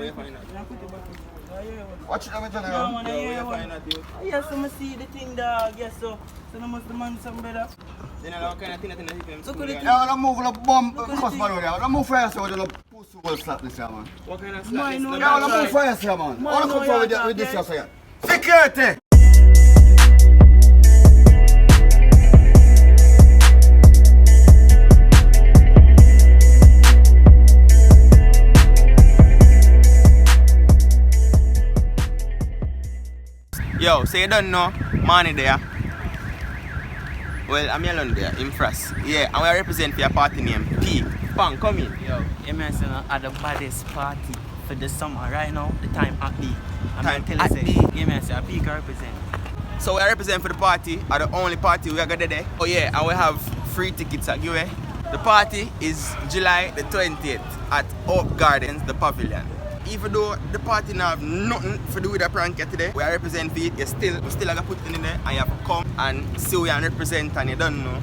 you find that? Watch it, I'm telling you. No, man, where you find that, you? Yes, I see the thing, dog. Yes, so I must demand some better. Then I kind of thing that you Look at it. Yeah, don't move the bomb, customer there. Don't move fast, so the pussy will slap this here, man. What kind of slap? Yeah, don't move fast here, man. I don't come forward with this here. Security! Yo, so you don't know Manii there. Well, I'm alone there, in France. Yeah, and we represent for your party name, P. Pang, come in. Yo, Emerson at the baddest party for the summer right now, the time at B. Time at B. Emerson, P can represent. So we represent for the party, or the only party we are going to do. Oh yeah, and we have free tickets at giveaway. The party is July the 20th at Oak Gardens, the pavilion. Even though the party now have nothing to do with the prank today, we are represent for it. We still have to put it in there, and you have to come and see we are represent, and you don't know.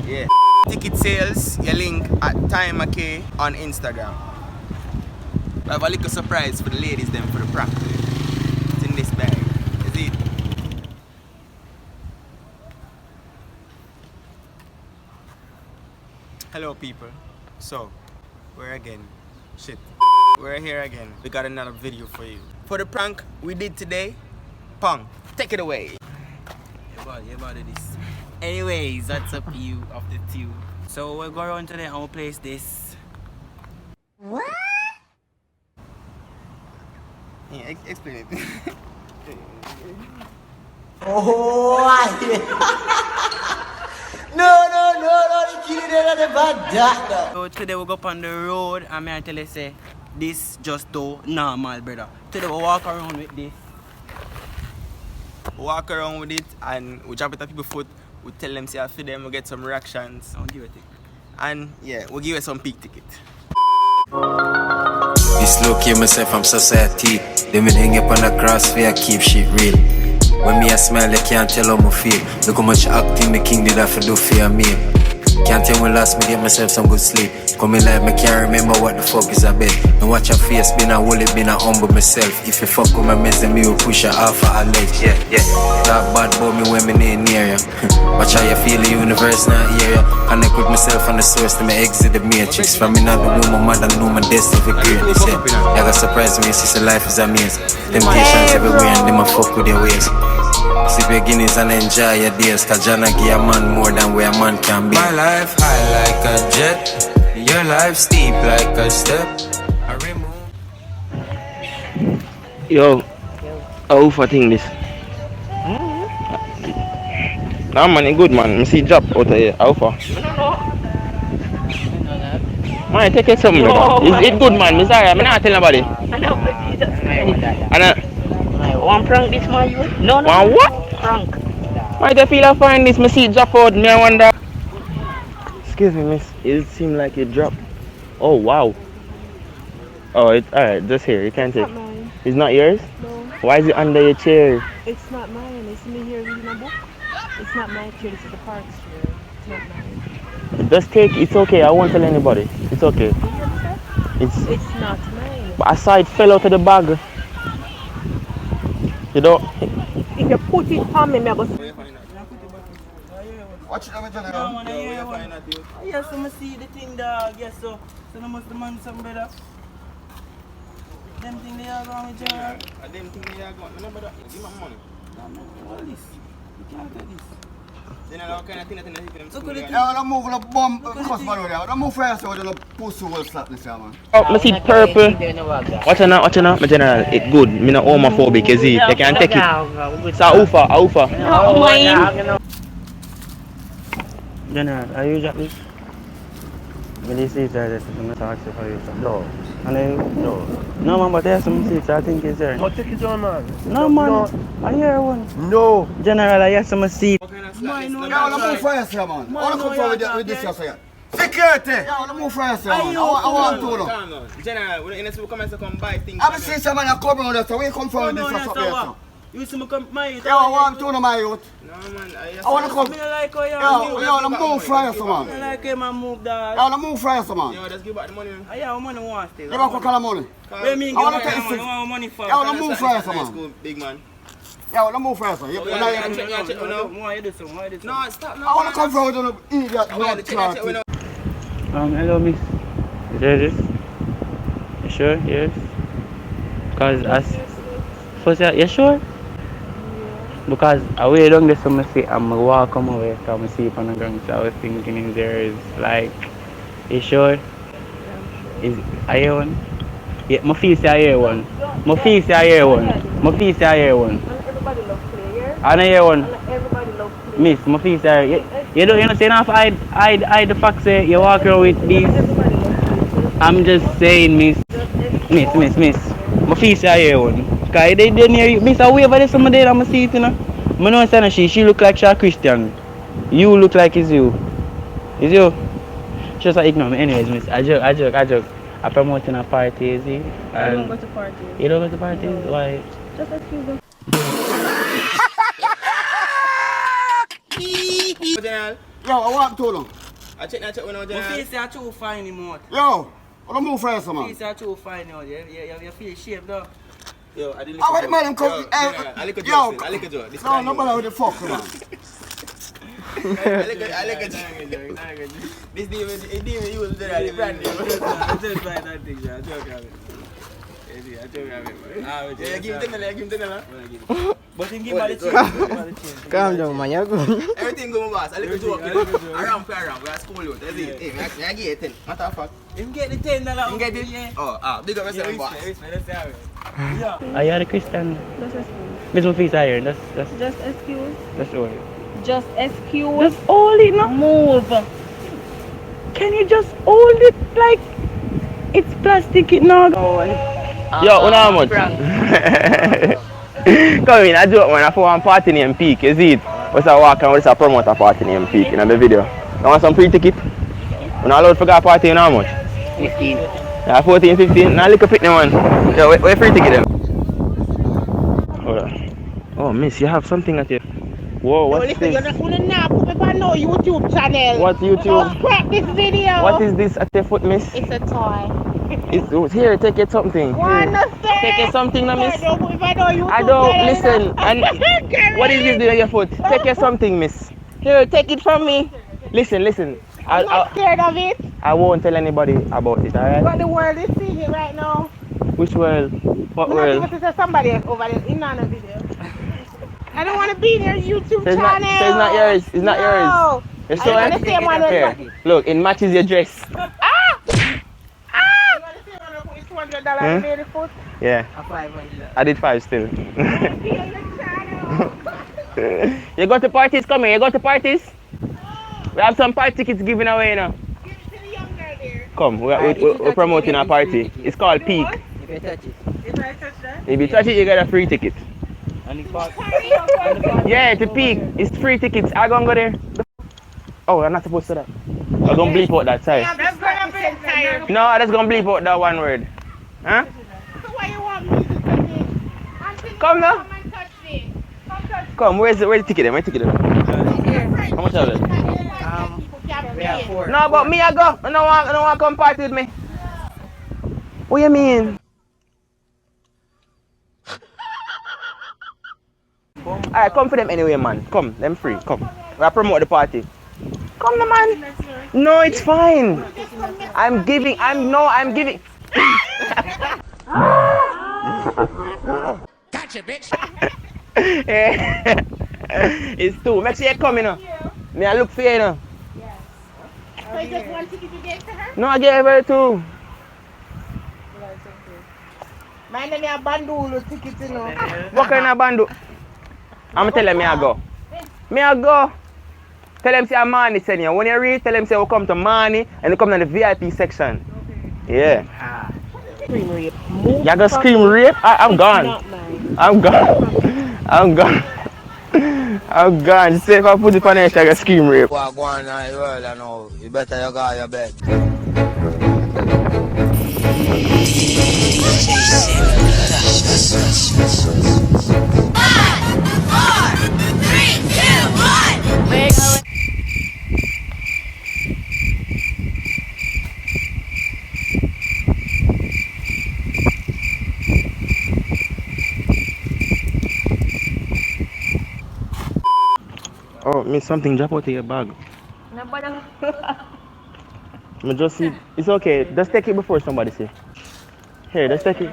Yeah. Ticket sales, your link at Time McKay on Instagram. We have a little surprise for the ladies then for the prank. It's in this bag. Is it? Hello people. So, we're again. Shit. We're here again. We got another video for you. For the prank we did today, Pong, take it away. Yeah, about this. Anyways, that's up you of the two. So we'll go around today and we'll place this. What? Yeah, explain it. Oh, no, the kid never that. So today we'll go up on the road and I tell you say, this just do normal, brother. Today we'll walk around with this. Walk around with it and we drop it at people's foot. We tell them, say, I feed them, we get some reactions. I'll give it a ticket. And yeah, we'll give you some peak ticket. This look here myself from society. They will hang up on the cross for keep shit real. When me a smile, you can't tell how I feel. Look how much acting the king did have to do for your meal. Can't tell when last me get myself some good sleep. Come in like me can't remember what the fuck is a bed. And watch your face, been a whole been a humble myself. If you fuck with my mess, then me will push her off of a ledge. Yeah. Talk bad about me when me near ya. Watch how you feel the universe not hear ya. Connect with myself and the source to me exit the matrix. From me not the woman, mother know my destiny for greatness. Yeah, you got surprise me, sister life is amazing. Temptations everywhere and them a fuck with your ways. See beginnings and enjoy your days. Cause Jana give a man more than where a man can be. My life high like a jet. Your life steep like a step. I remove. Yo, how for thing this? Nah man, it good man. I see drop out of here. How far? Man, take it something. It's good man. I'm sorry, I'm not telling nobody. One prank this man, you? No. One what? Prank. Why do you feel I find this? I see it drop out. Me I wonder. Excuse me, miss. It seems like it dropped. Oh wow. Oh, it's alright. Just here. You can't take. It's not mine. It's not yours? No. Why is it under your chair? It's not mine. It's me here reading a book. It's not my chair. This is the park's chair. It's not mine. Just take. It's okay. I won't tell anybody. It's okay. You understand? It's not mine. But I saw it fell out of the bag. You don't. If you put it on me, I'm going to... Watch it, I'm telling No, you. man, where you find that, you? Yes, I see the thing, dog. Yes, so I must demand some better. Them thing they are going with General. Them thing they are going. Remember that? Give me money. All this. You can't take this. Then I kind of thing that you can. Look at it. Yeah, don't move the bomb, customer there. Don't move fast, so the pussy will slap this here, man. Oh, I see purple. Watch out, my general. It's good. I'm not homophobic, is it? You can take it. It's a offer. No, mine. General, are you Japanese? When you see that, I'm going to ask you for you. No. And then, no man, but there's some seats, I think it's there. What take it on, man? No man, I hear one. No. General, I hear some seat. Yeah, don't move fast here, man. I don't come forward with this here. Security! Yeah, don't move fast here, man. I want to know. General, we're going to come buy things. I'm seeing someone come around there, so we come forward with this here. You see me come my youth. Yo, I want to know my youth. No, man. I want to come. Me like how you Yo, I'm move for you, man. I like him and move that. Yo, I'm move for you, man. Yo, just give back the money. I have money want still. Give back what kind of money? What mean I wanna give take money? six. I want money for. Yo, I'm move for you, man. School, big man. Yo, I'm move for you, man. Yeah, check. Why you do so? Why you do so? No, stop now. I want to come from an idiot. Check. Hello, miss. Is there this? You sure? Yes. Because as first, you sure? Because I way down there, so I see I'm walk come away, so I see it on the ground. So I was thinking if there is like, you sure? Is I hear one? Yeah, my face I hear one. My face I hear one. My face I hear one. Everybody love player. I don't hear one. Everybody love player. Miss, my face I hear. You don't say enough hide the fact say you walk around with these. Everybody love player. I'm just saying, miss. Miss. My face I hear one. Cause they near you. Miss, I wave at this somebody I'm see it, you know. I know it's not she look like she a Christian. You look like it's you. It's you. Just ignore me. Anyways, miss, I joke. I promoting a party, is it? I don't go to parties. You don't go to parties? No. Why? Just excuse them. Yo, I want to know. I check when I was My face are too fine anymore. Yo, I don't move for you, man. Face are too fine now. You feel shaped though. Yo, I didn't I want man come. I like a joke. I like a joke. No, nobody with the fuck, man. I like a joke. This demon use the brand name. I just buy that thing, I joke of it. I joke of it. Yeah, give him 10. But him give me the change. Calm down, man. You're good. Everything go boss. I like a joke. Around. We are school youth. That's it. Hey, I give you 10. Matter of fact. Him get the $10. Him get it? Yeah. Oh, big up yourself, boss. Are you a Christian? Just excuse. Miss my face iron. That's Just excuse. that's all. Just excuse. That's all it now. Move. Can you just hold it like it's plastic it now? Yo, how much? Come in, I joke man, I for one party named Peak, you see it? What's I walk and what's I promote a party named Peak in the video. You want some free ticket? We're not allowed to go party in how much? 15. Yeah, 14, 15. Now look up it man. Yo, where free ticket then? Hold on. Oh miss, you have something at you. Whoa, what's this? You're not going to now put me on no YouTube channel. What YouTube? Don't scrap this video. What is this at your foot, miss? It's a toy. It's here, take it something. Take it something, no, miss. I don't listen. And what is this doing on your foot? Take it something, miss. Here, take it from me. Listen. I'm not scared of it. I won't tell anybody about it, alright? But the world is seeing it right now. Which world? What world? This is somebody else over there in another video. I don't want to be in your YouTube channel. So it's not yours. It's not yours. You're so I want the same one. Here, look, it matches your dress. $200 made the foot. Yeah. 500. I did 5 still. You go to parties, come here. You go to parties? We have some party tickets given away now. Give it to the young girl there. Come, we're promoting a party. It's called Peak. If you touch it. If I touch that? If you touch it, you get a free ticket. Yeah, to Peak. It's free tickets. I'm gonna go there. Oh, I'm not supposed to that. I'm gonna bleep out that side. That's gonna be tired. No, I'm just gonna bleep out that one word. Huh? So why you want me to touch it? Come now. Come and touch me. Come touch me. Come, where's the ticket then? Where's the ticket then? How much of it? We have 4. No, but me I go. I don't want to come party with me. What you mean? Alright, come for them anyway, man. Come, them free. Come. We are promote the party. Come, the man. No, it's fine. I'm giving. Gotcha, bitch. It's 2. Make sure you come, you know. Me I look for you, you know. So you just one ticket you gave to her? No, I gave her 2. Mind me a bandulu ticket, you know. What kind of bandu? I'm tell them me I go. Me I go. Tell them say I'm Manii send you. When you read, tell them say we come to Manii and you come to the VIP section. Okay. Yeah. Scream rape. You gonna scream rape? I'm gone. I'm gone. Just say if I put it on there, I gonna scream rape. Go on in the world, I know. You better you go on your bed. Ah! Miss, something drop out of your bag. No, but Me just see. It's okay. Just take it before somebody see. Here, just take it.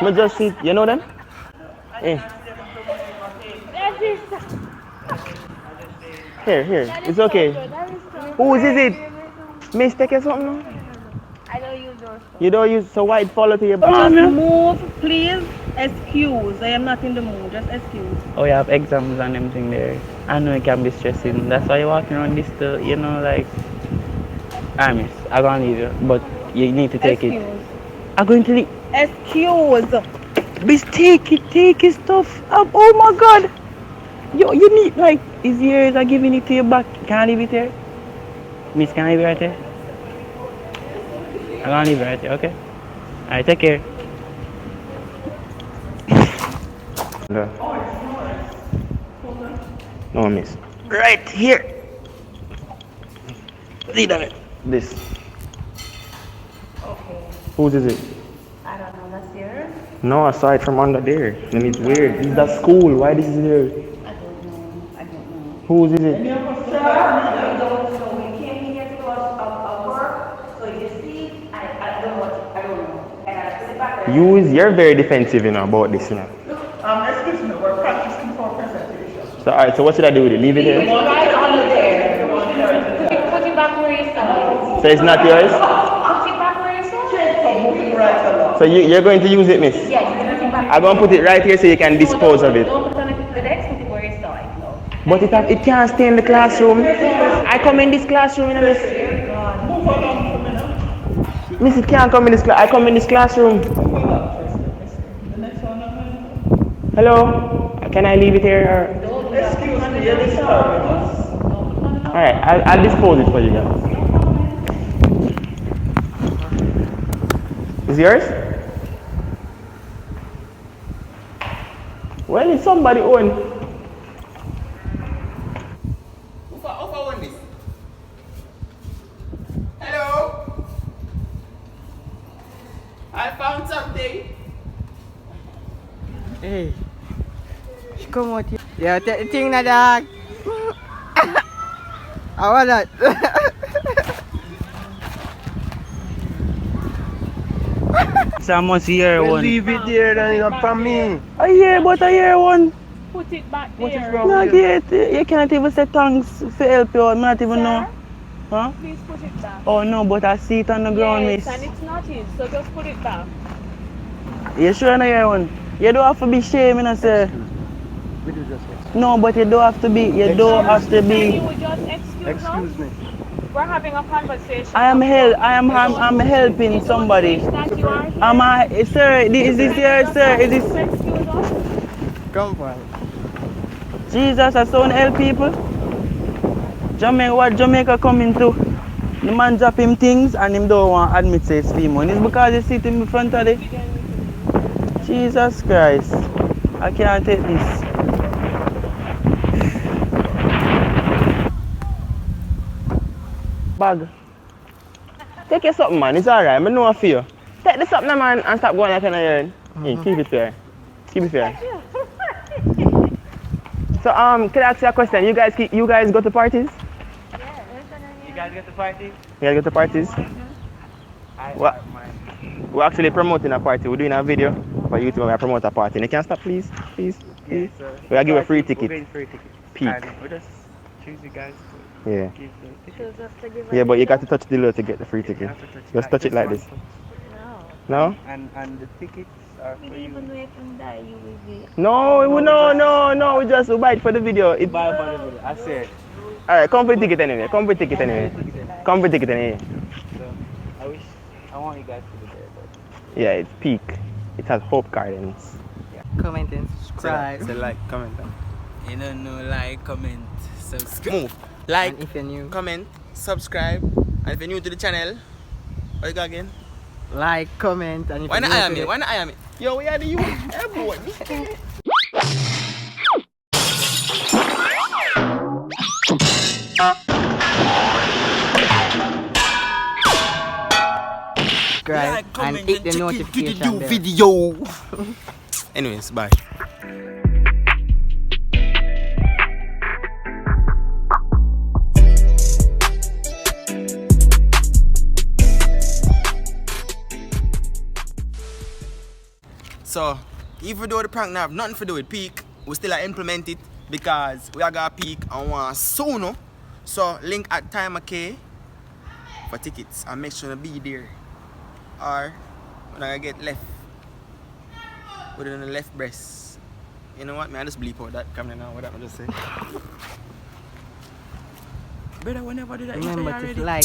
Me just see. You know them? Hey. Here. It's okay. Whose is it? Miss, take it something? I don't use those. You don't use, so why it fall out of your bag? Just move, please. Excuse. I am not in the mood. Just excuse. Oh, you have exams and everything there. I know it can be stressing. That's why you're walking around this to, you know, like. I miss. I'm gonna leave you, but you need to take it. I'm going to leave. Excuse. Miss, take his stuff. Oh my God. You need, like, his ears are giving it to you back. Can I leave it there? Miss, can I leave it right there? I'm gonna leave it right there, okay? Alright, take care. No, miss. Right here. See that? This. Okay. Whose is it? I don't know. That's yours? No, aside from under there. Then it's weird. This is the school. Why this is there? I don't know. Whose is it? Sir, we don't know. We came here to do a work. So you see, I don't know. And I put it back there. You're very defensive, you know, about this, you know. Excuse me. We're practicing for presentation. So, alright, so what should I do with it? Leave it here? Right under there. Put it back where you saw. So it's not yours? Put it back where you saw. Moving right along. So you're going to use it, miss? Yes, you're going to put it back. I'm going to put it right here so you can dispose of it. Don't put it on the desk, put it where you saw it. But it can't stay in the classroom. I come in this classroom, you know, miss. Move along for me now. Miss, it can't come in this class. I come in this classroom. Hello? Can I leave it here? Or? Excuse me, you're disturbing us. Alright, I'll dispose it for you guys. Is yours? Well, it's somebody own. Who own this? Hello? I found something. Hey, come out here. Yeah, take the thing na dog. I want that. Someone's here one. Leave it there, then you from me. I hear one. Put it back there. What is wrong No, with you? you can't even say thanks for help you. I not even know. Huh? Please put it back. Oh no, but I see it on the ground, Yes, miss. and it's not it, so just put it back. You sure I hear one? You don't have to be ashamed, I say. No, but you don't have to be. You don't have to Can be. you just excuse me. us? We're having a conversation. I'm helping somebody. That you are here. Sir, is this here, sir? Is this? Excuse us. Come on. Jesus, I saw help people. Jamaica coming to? The man drop him things and him don't want to admit say it's female. It's because he sit in front of it. Jesus Christ. I can't take this. Bag. Take your something, man. It's alright. I know I feel. Take the something, man, and stop going like an iron. Hey, keep it fair. Keep it fair. So, can I ask you a question? You guys go to parties? You guys go to parties? You guys go to parties? We're actually promoting a party. We're doing a video for YouTube and we promote a party. And you can stop, please? Please? Please? We'll give a free ticket. We're free ticket. Peak. We'll just choose you guys to Yeah. give the ticket. Yeah, but you got to touch the lure to get the free ticket. Just touch it like this. No? And the tickets are for you. Even though you can die, you will be. No, we just buy it for the video. Buy for the video. I said. Alright, come for the ticket anyway. Come for the ticket anyway. Come for the ticket anyway. So, I want you guys to be there. But Yeah, it's peak. It has Hope Gardens. Comment and subscribe. Say like, comment. you don't know, like, comment, subscribe. Move. Like, And if you're new, comment, subscribe. And if you're new to the channel, what you got again? like, comment, and if Why you're not new I am to it? the- Why not I am it? Yo, we are the youth. Hey, boy. subscribe and hit the notification bell. video. Anyways, bye. So, even though the prank now have nothing to do with peak, we still implement it because we are gonna peak and want soon. So, link at time okay for tickets and make sure to be there. Or when I get left, put it on the left breast. You know what? I just bleep out that camera now. What I just say. Brother, whenever did I Remember already? to like.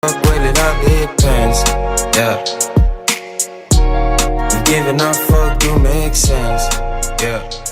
Well, it all depends, yeah. Giving up fuck do make sense, yeah.